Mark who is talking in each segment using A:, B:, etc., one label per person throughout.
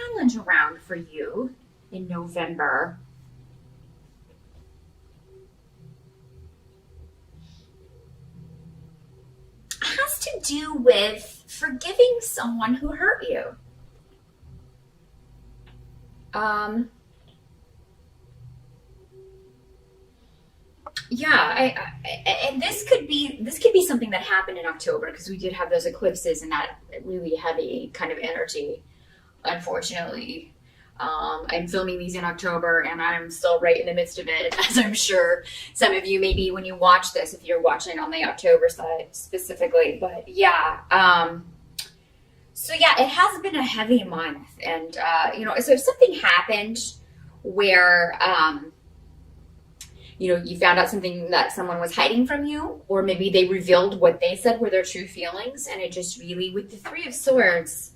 A: challenge around for you in November has to do with forgiving someone who hurt you. Um, yeah, and this could be something that happened in October because we did have those eclipses and that really heavy kind of energy. Unfortunately, I'm filming these in October and I'm still right in the midst of it, as I'm sure some of you maybe when you watch this, if you're watching on the October side specifically. But yeah, so yeah, it has been a heavy month, and so if something happened where you found out something that someone was hiding from you, or maybe they revealed what they said were their true feelings, and it just really, with the Three of Swords,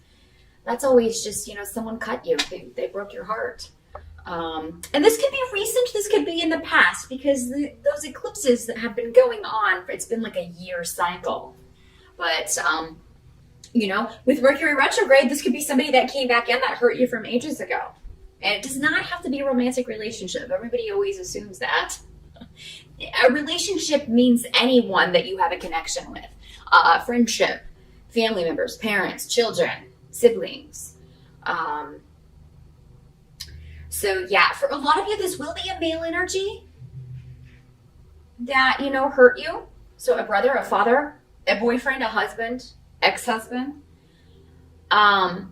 A: that's always just, someone cut you. They broke your heart. And this could be recent, this could be in the past, because those eclipses that have been going on, it's been like a year cycle. But, with Mercury retrograde, this could be somebody that came back in that hurt you from ages ago. And it does not have to be a romantic relationship. Everybody always assumes that. A relationship means anyone that you have a connection with. Friendship, family members, parents, children, siblings. So yeah, for a lot of you, this will be a male energy that, hurt you. So a brother, a father, a boyfriend, a husband, ex-husband. But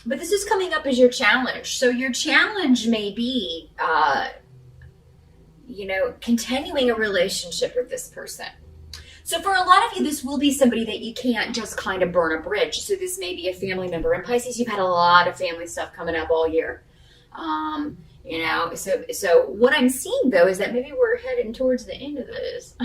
A: this is coming up as your challenge. So your challenge may be, continuing a relationship with this person. So for a lot of you, this will be somebody that you can't just kind of burn a bridge. So this may be a family member. In Pisces, you've had a lot of family stuff coming up all year. So what I'm seeing, though, is that maybe we're heading towards the end of this.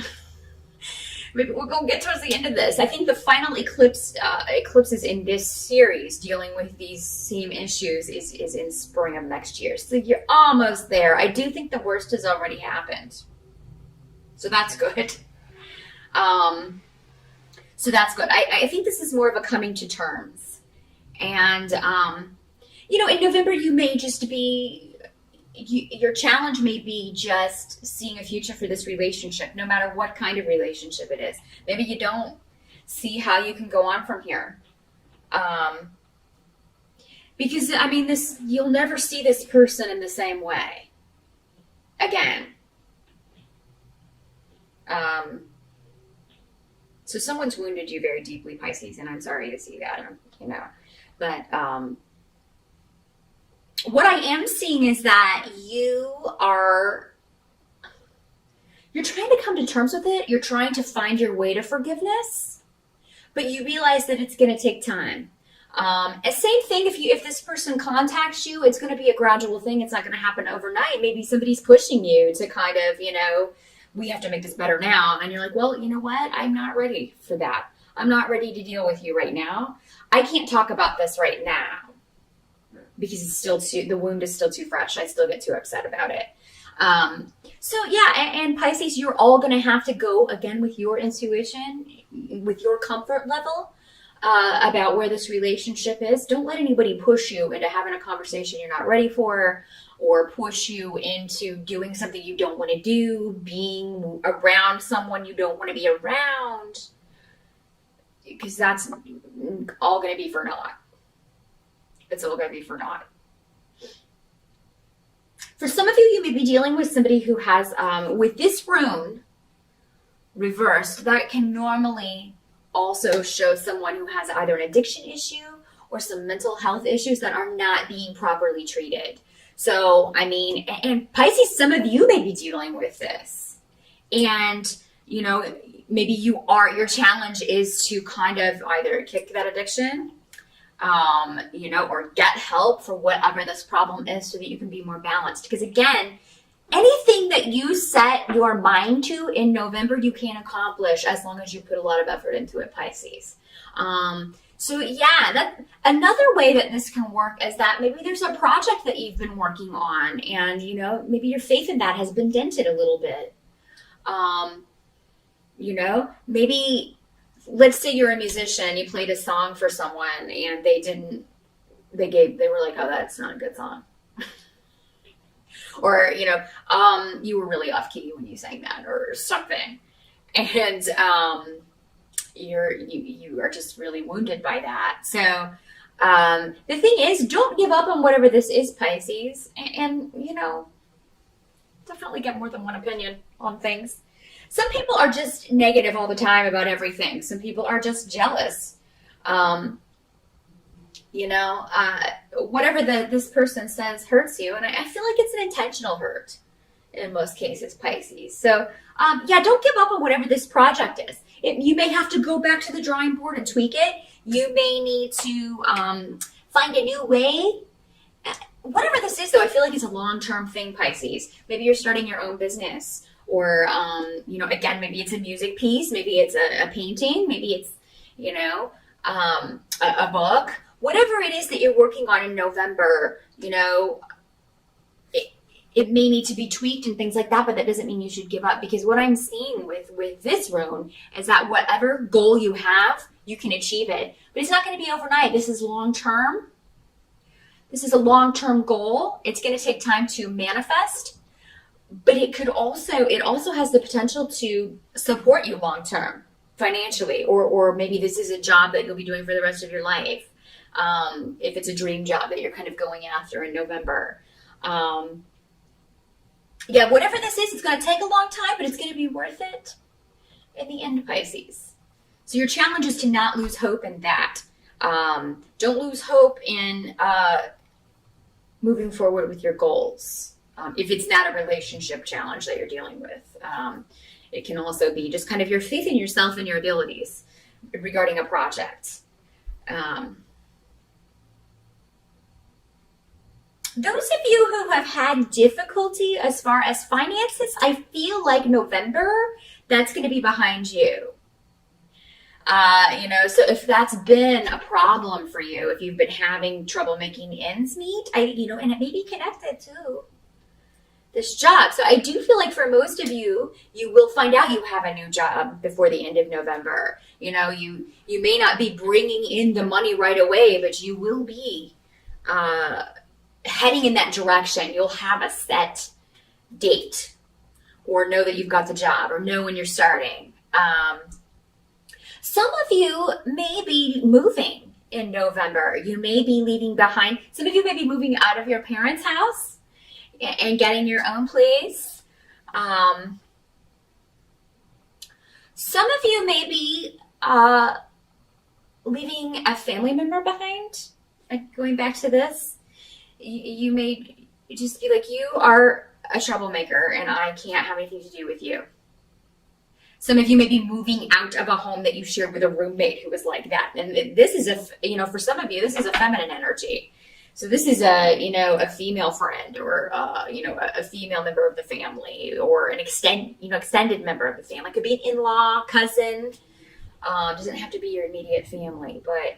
A: Maybe we're going to get towards the end of this. I think the final eclipses in this series dealing with these same issues is in spring of next year. So you're almost there. I do think the worst has already happened. So that's good. So that's good. I think this is more of a coming to terms. And, in November, you may just be, your challenge may be just seeing a future for this relationship, no matter what kind of relationship it is. Maybe you don't see how you can go on from here. Because, you'll never see this person in the same way again. So someone's wounded you very deeply, Pisces, and I'm sorry to see that, But what I am seeing is that you're trying to come to terms with it. You're trying to find your way to forgiveness, but you realize that it's going to take time. Same thing if this person contacts you, it's going to be a gradual thing. It's not going to happen overnight. Maybe somebody's pushing you to kind of, we have to make this better now. And you're like, well, you know what? I'm not ready for that. I'm not ready to deal with you right now. I can't talk about this right now because the wound is still too fresh. I still get too upset about it. And Pisces, you're all going to have to go again with your intuition, with your comfort level about where this relationship is. Don't let anybody push you into having a conversation you're not ready for, or push you into doing something you don't want to do, being around someone you don't want to be around, because that's all going to be for naught. It's all going to be for naught. For some of you, you may be dealing with somebody who has, with this rune reversed, that can normally also show someone who has either an addiction issue or some mental health issues that are not being properly treated. So, and Pisces, some of you may be dealing with this. And, maybe your challenge is to kind of either kick that addiction, or get help for whatever this problem is so that you can be more balanced. Because again, anything that you set your mind to in November, you can accomplish as long as you put a lot of effort into it, Pisces. That another way that this can work is that maybe there's a project that you've been working on and, maybe your faith in that has been dented a little bit. Maybe let's say you're a musician, you played a song for someone and they didn't they were like, oh, that's not a good song. Or, you were really off key when you sang that or something. And you are just really wounded by that. So the thing is, don't give up on whatever this is, Pisces. And definitely get more than one opinion on things. Some people are just negative all the time about everything. Some people are just jealous. Whatever this person says hurts you. And I feel like it's an intentional hurt in most cases, Pisces. So, don't give up on whatever this project is. You may have to go back to the drawing board and tweak it. You may need to find a new way. Whatever this is, though, I feel like it's a long-term thing, Pisces. Maybe you're starting your own business. Or, again, maybe it's a music piece. Maybe it's a painting. Maybe it's, a book. Whatever it is that you're working on in November, it may need to be tweaked and things like that, but that doesn't mean you should give up. Because what I'm seeing with this rune is that whatever goal you have, you can achieve it. But it's not going to be overnight. This is long-term. This is a long-term goal. It's going to take time to manifest. But it also has the potential to support you long-term financially, or maybe this is a job that you'll be doing for the rest of your life. If it's a dream job that you're kind of going after in November. Whatever this is, it's going to take a long time, but it's going to be worth it in the end, Pisces. So your challenge is to not lose hope in that. Don't lose hope in moving forward with your goals. If it's not a relationship challenge that you're dealing with. It can also be just kind of your faith in yourself and your abilities regarding a project. Those of you who have had difficulty as far as finances, I feel like November, that's going to be behind you. So if that's been a problem for you, if you've been having trouble making ends meet, and it may be connected to this job. So I do feel like for most of you, you will find out you have a new job before the end of November. You may not be bringing in the money right away, but you will be heading in that direction. You'll have a set date, or know that you've got the job, or know when you're starting. Some of you may be moving in November. You may be leaving behind. Some of you may be moving out of your parents' house and getting your own place. Some of you may be leaving a family member behind. Going back to this, you may just be like, you are a troublemaker and I can't have anything to do with you. Some of you may be moving out of a home that you shared with a roommate who was like that. And this is for some of you, this is a feminine energy. So this is a female friend, or a female member of the family, or an extended member of the family. It could be an in-law, cousin. Doesn't have to be your immediate family, but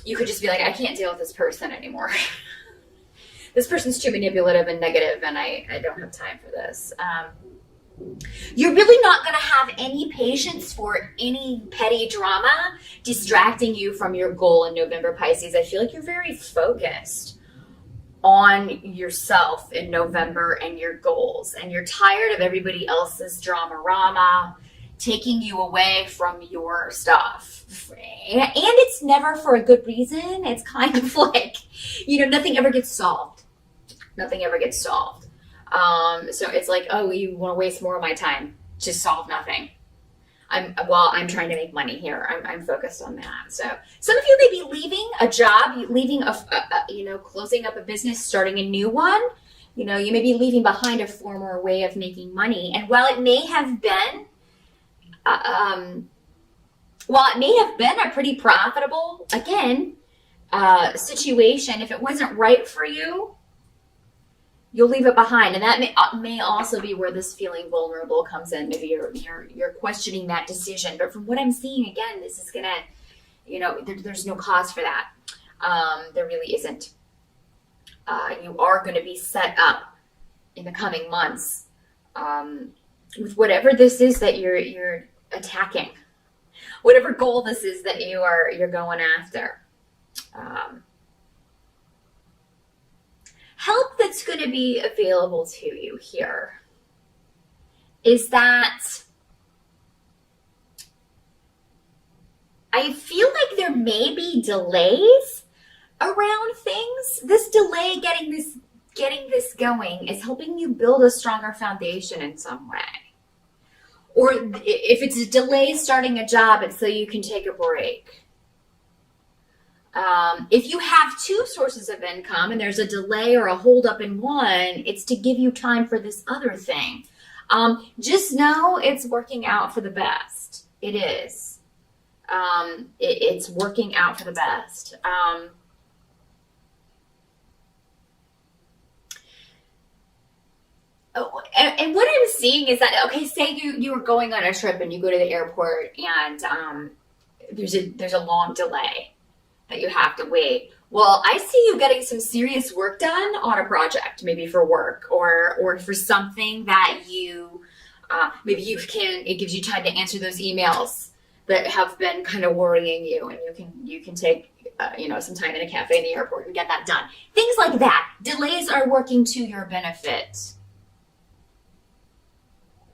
A: you could just be like, I can't deal with this person anymore. This person's too manipulative and negative, and I don't have time for this. You're really not going to have any patience for any petty drama distracting you from your goal in November, Pisces. I feel like you're very focused on yourself in November and your goals, and you're tired of everybody else's drama taking you away from your stuff. And it's never for a good reason. It's kind of like, nothing ever gets solved. Nothing ever gets solved. So it's like, oh, you want to waste more of my time to solve nothing. I'm trying to make money here. I'm focused on that. So some of you may be leaving a job, leaving closing up a business, starting a new one. You may be leaving behind a former way of making money. And while it may have been, a pretty profitable, situation, if it wasn't right for you, you'll leave it behind. And that may also be where this feeling vulnerable comes in. Maybe you're questioning that decision. But from what I'm seeing, again, this is gonna, there's no cause for that. There really isn't. You are going to be set up in the coming months with whatever this is that you're attacking, whatever goal this is that you're going after. to be available to you here is that I feel like there may be delays around things. This delay getting this going is helping you build a stronger foundation in some way. Or if it's a delay starting a job, it's so you can take a break. If you have two sources of income and there's a delay or a holdup in one, it's to give you time for this other thing. Just know it's working out for the best. It is. It's working out for the best. And what I'm seeing is that, okay, say you were going on a trip and you go to the airport and there's a long delay that you have to wait. Well, I see you getting some serious work done on a project, maybe for work or for something that you maybe it gives you time to answer those emails that have been kind of worrying you, and you can take some time in a cafe in the airport and get that done. Things like that. Delays are working to your benefit.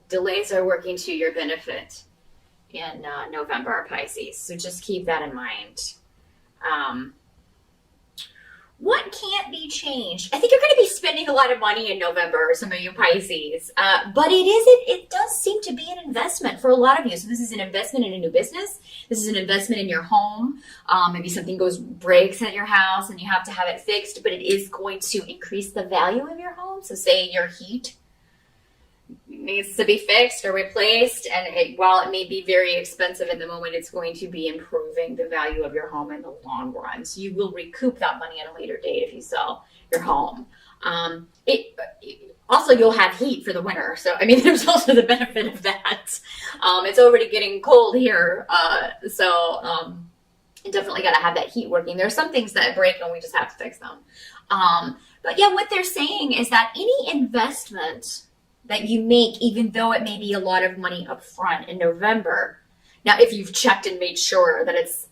A: Delays are working to your benefit in November, Pisces. So just keep that in mind. What can't be changed? I think you're going to be spending a lot of money in November, some of you Pisces, but it does seem to be an investment for a lot of you. So this is an investment in a new business. This is an investment in your home. Maybe something breaks at your house and you have to have it fixed, but it is going to increase the value of your home. So say your heat needs to be fixed or replaced, and while it may be very expensive in the moment, it's going to be improving the value of your home in the long run. So you will recoup that money at a later date if you sell your home. Also, you'll have heat for the winter, so I mean, there's also the benefit of that. It's already getting cold here, so you definitely got to have that heat working. There's some things that break and we just have to fix them. But yeah, what they're saying is that any investment that you make, even though it may be a lot of money up front in November. Now, if you've checked and made sure that it's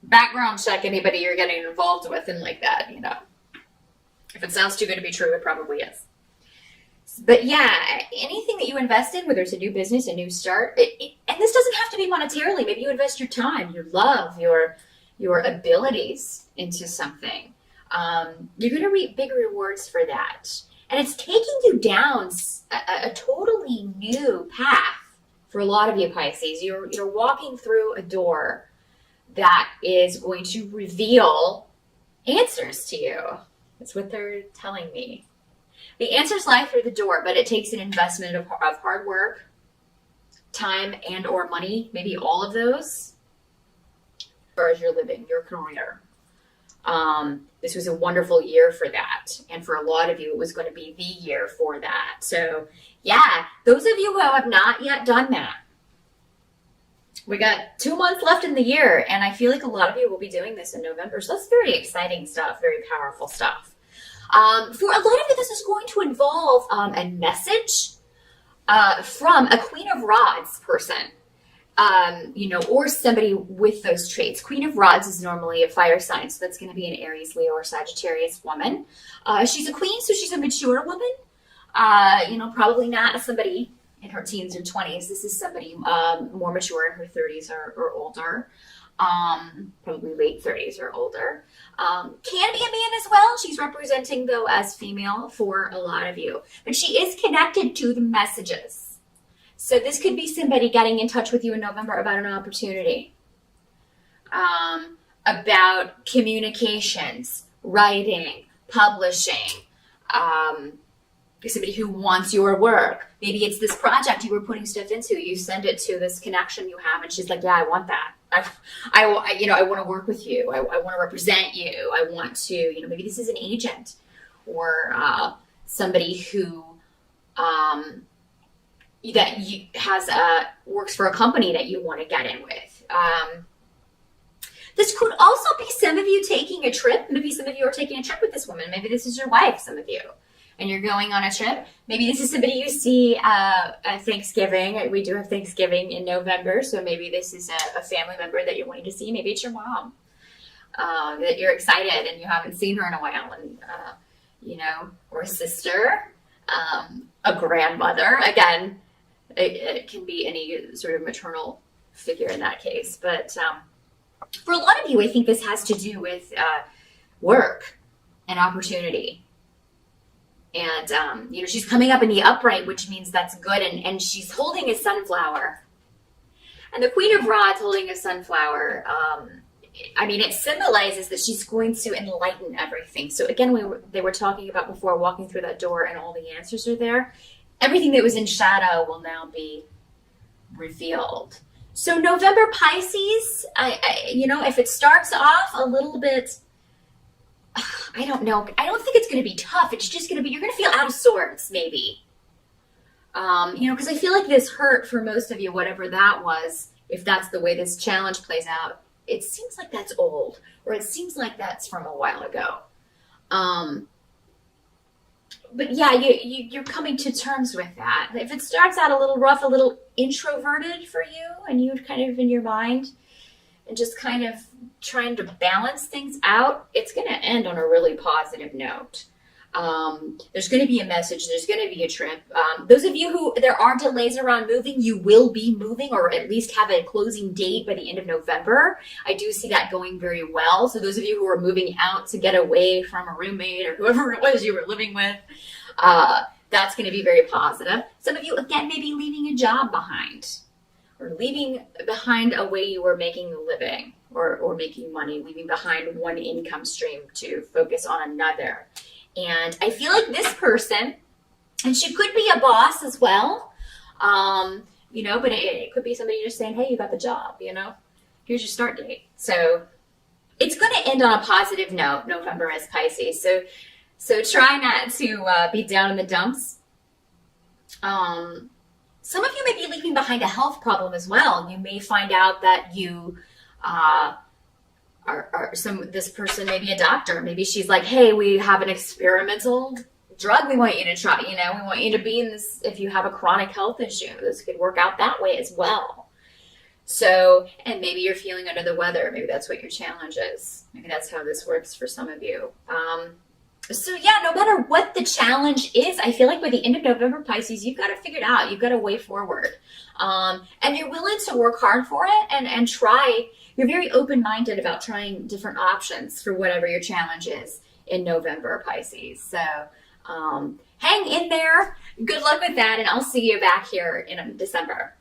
A: background check anybody you're getting involved with and like that, If it sounds too good to be true, it probably is. But yeah, anything that you invest in, whether it's a new business, a new start, and this doesn't have to be monetarily. Maybe you invest your time, your love, your abilities into something. You're going to reap big rewards for that. And it's taking you down a totally new path for a lot of you Pisces. You're walking through a door that is going to reveal answers to you. That's what they're telling me. The answers lie through the door, but it takes an investment of hard work, time and or money, maybe all of those, as far as you're living, your career. This was a wonderful year for that. And for a lot of you, it was going to be the year for that. So yeah, those of you who have not yet done that, we got 2 months left in the year. And I feel like a lot of you will be doing this in November. So that's very exciting stuff, very powerful stuff. For a lot of you, this is going to involve a message from a Queen of Rods person. Or somebody with those traits. Queen of Rods is normally a fire sign, so that's going to be an Aries, Leo, or Sagittarius woman. She's a queen, so she's a mature woman. Probably not somebody in her teens or 20s. This is somebody more mature in her 30s or older. Probably late 30s or older. Can be a man as well. She's representing, though, as female for a lot of you. But she is connected to the messages. So this could be somebody getting in touch with you in November about an opportunity, about communications, writing, publishing, somebody who wants your work. Maybe it's this project you were putting stuff into. You send it to this connection you have, and she's like, yeah, I want that. I want to work with you. I want to represent you. I want to, maybe this is an agent or somebody who works for a company that you want to get in with. This could also be some of you taking a trip. Maybe some of you are taking a trip with this woman. Maybe this is your wife, some of you, and you're going on a trip. Maybe this is somebody you see at Thanksgiving. We do have Thanksgiving in November, so maybe this is a family member that you're wanting to see. Maybe it's your mom that you're excited and you haven't seen her in a while, and or a sister, a grandmother. Again, it can be any sort of maternal figure in that case. But for a lot of you, I think this has to do with work and opportunity. And, she's coming up in the upright, which means that's good. And she's holding a sunflower. And the Queen of Rods holding a sunflower, it symbolizes that she's going to enlighten everything. So again, they were talking about before walking through that door and all the answers are there. Everything that was in shadow will now be revealed. So November Pisces, if it starts off a little bit, I don't know. I don't think it's going to be tough. It's just going to be, you're going to feel out of sorts, maybe. Because I feel like this hurt for most of you, whatever that was, if that's the way this challenge plays out, it seems like that's old, or it seems like that's from a while ago. But yeah, you're coming to terms with that. If it starts out a little rough, a little introverted for you, and you're kind of in your mind and just kind of trying to balance things out, it's going to end on a really positive note. There's going to be a message. There's going to be a trip. Those of you who there are delays around moving, you will be moving, or at least have a closing date by the end of November. I do see that going very well. So those of you who are moving out to get away from a roommate or whoever it was you were living with, that's going to be very positive. Some of you, again, maybe leaving a job behind, or leaving behind a way you were making a living or making money, leaving behind one income stream to focus on another. And I feel like this person, and she could be a boss as well, but it could be somebody just saying, hey, you got the job, here's your start date. So it's going to end on a positive note, November as Pisces. So try not to be down in the dumps. Some of you may be leaving behind a health problem as well. You may find out that you this person may be a doctor. Maybe she's like, hey, we have an experimental drug we want you to try. We want you to be in this. If you have a chronic health issue, this could work out that way as well. So, and maybe you're feeling under the weather. Maybe that's what your challenge is. Maybe that's how this works for some of you. So yeah, no matter what the challenge is, I feel like by the end of November, Pisces, you've got to figure it out. You've got a way forward. And you're willing to work hard for it and try. You're very open-minded about trying different options for whatever your challenge is in November, Pisces. So hang in there. Good luck with that, and I'll see you back here in December.